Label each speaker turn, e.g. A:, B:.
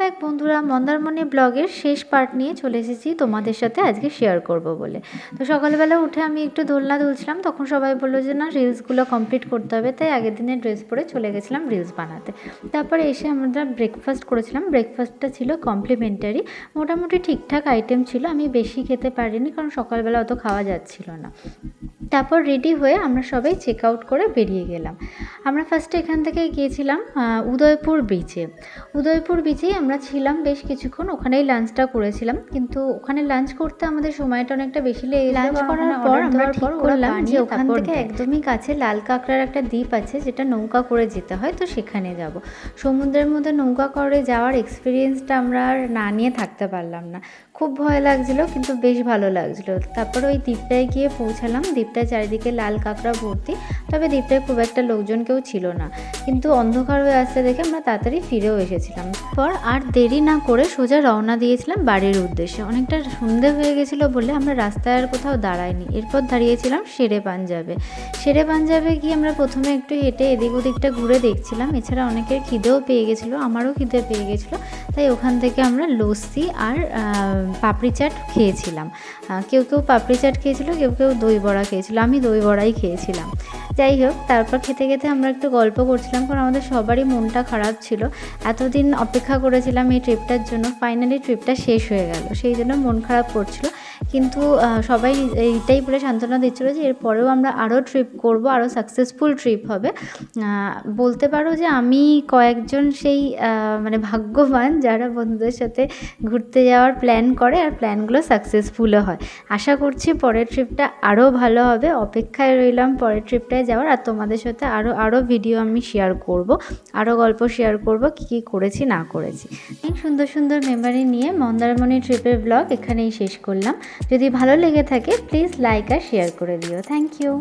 A: Back বন্ধুরা, মন্দারমণি ব্লগের শেষ পার্ট নিয়ে চলে এসেছি তোমাদের সাথে আজকে শেয়ার করব বলে। তো সকালবেলা উঠে আমি একটু দোলনা দুলছিলাম, তখন সবাই বললো যে না রিলসগুলো কমপ্লিট করতে হবে, তাই আগের দিনের ড্রেস পরে চলে গেছিলাম রিলস বানাতে। তারপরে এসে আমরা ব্রেকফাস্ট করেছিলাম। ব্রেকফাস্টটা ছিল কমপ্লিমেন্টারি, মোটামুটি ঠিকঠাক আইটেম ছিল। আমি বেশি খেতে পারিনি কারণ সকালবেলা অত খাওয়া যাচ্ছিল না। তারপর রেডি হয়ে আমরা সবাই চেক আউট করে বেরিয়ে গেলাম। আমরা ফার্স্টে এখান থেকে গিয়েছিলাম উদয়পুর বিচে। উদয়পুর বিচেই আমরা ছিলাম বেশ কিছুক্ষণ, ওখানেই লাঞ্চটা করেছিলাম। কিন্তু ওখানে লাঞ্চ করতে আমাদের সময়টা অনেকটা বেশি লেগে গেল। লাঞ্চ করার পর আমরা ঠিক করলাম যে ওখান থেকে একদমই কাছে লাল কাঁকড়ার একটা দ্বীপ আছে, যেটা নৌকা করে যেতে হয়, তো সেখানে যাব। সমুদ্রের মধ্যে নৌকা করে যাওয়ার এক্সপিরিয়েন্সটা আমরা আর না নিয়ে থাকতে পারলাম না। খুব ভয় লাগছিল কিন্তু বেশ ভালো লাগছিল। তারপর ওই দ্বীপটায় গিয়ে পৌঁছালাম। দ্বীপটায় চারিদিকে লাল কাঁকড়া ভর্তি, তবে দ্বীপটায় খুব একটা লোকজন কেউ ছিল না, কিন্তু অন্ধকার হয়ে আসতে দেখে আমরা তাড়াতাড়ি ফিরেও এসেছিলাম। পর আর দেরি না করে সোজা রওনা দিয়েছিলাম বাড়ির উদ্দেশ্যে। অনেকটা সন্ধে হয়ে গেছিলো বলে আমরা রাস্তায় আর কোথাও দাঁড়াইনি। এরপর দাঁড়িয়েছিলাম শেরে পাঞ্জাবে। শেরে পাঞ্জাবে গিয়ে আমরা প্রথমে একটু হেঁটে এদিক ওদিকটা ঘুরে দেখছিলাম। এছাড়া অনেকের খিদেও পেয়ে গেছিলো, আমারও খিদে পেয়ে গেছিলো, তাই ওখান থেকে আমরা লস্যি আর পাপড়ি চাট খেয়েছিলাম। কেউ কেউ পাপড়ি চাট খেয়েছিল, কেউ কেউ দই বড়া খেয়েছিল, আমি দই বড়াই খেয়েছিলাম। যাই হোক, তারপর খেতে খেতে আমরা একটু গল্প করছিলাম, কারণ আমাদের সবারই মনটা খারাপ ছিল। এতদিন অপেক্ষা করেছিলাম এই ট্রিপটার জন্য, ফাইনালি ট্রিপটা শেষ হয়ে গেল, সেই জন্য মন খারাপ করছিল। কিন্তু সবাই এইটাই বলে সান্ত্বনা দিচ্ছিলো যে এরপরেও আমরা আরও ট্রিপ করব, আরও সাকসেসফুল ট্রিপ হবে। বলতে পারো যে আমি কয়েকজন সেই মানে ভাগ্যবান যারা বন্ধুদের সাথে ঘুরতে যাওয়ার প্ল্যান করে আর প্ল্যানগুলো সাকসেসফুলও হয়। আশা করছি পরের ট্রিপটা আরও ভালো হবে। অপেক্ষায় রইলাম পরের ট্রিপটায় যাওয়ার, আর তোমাদের সাথে আরও ভিডিও আমি শেয়ার করব, আরও গল্প শেয়ার করব কী কী করেছি না করেছি। এই সুন্দর সুন্দর মেমোরি নিয়ে মন্দারমণি ট্রিপের ব্লগ এখানেই শেষ করলাম। যদি ভালো লেগে থাকে প্লিজ লাইক আর শেয়ার করে দিও। Thank you.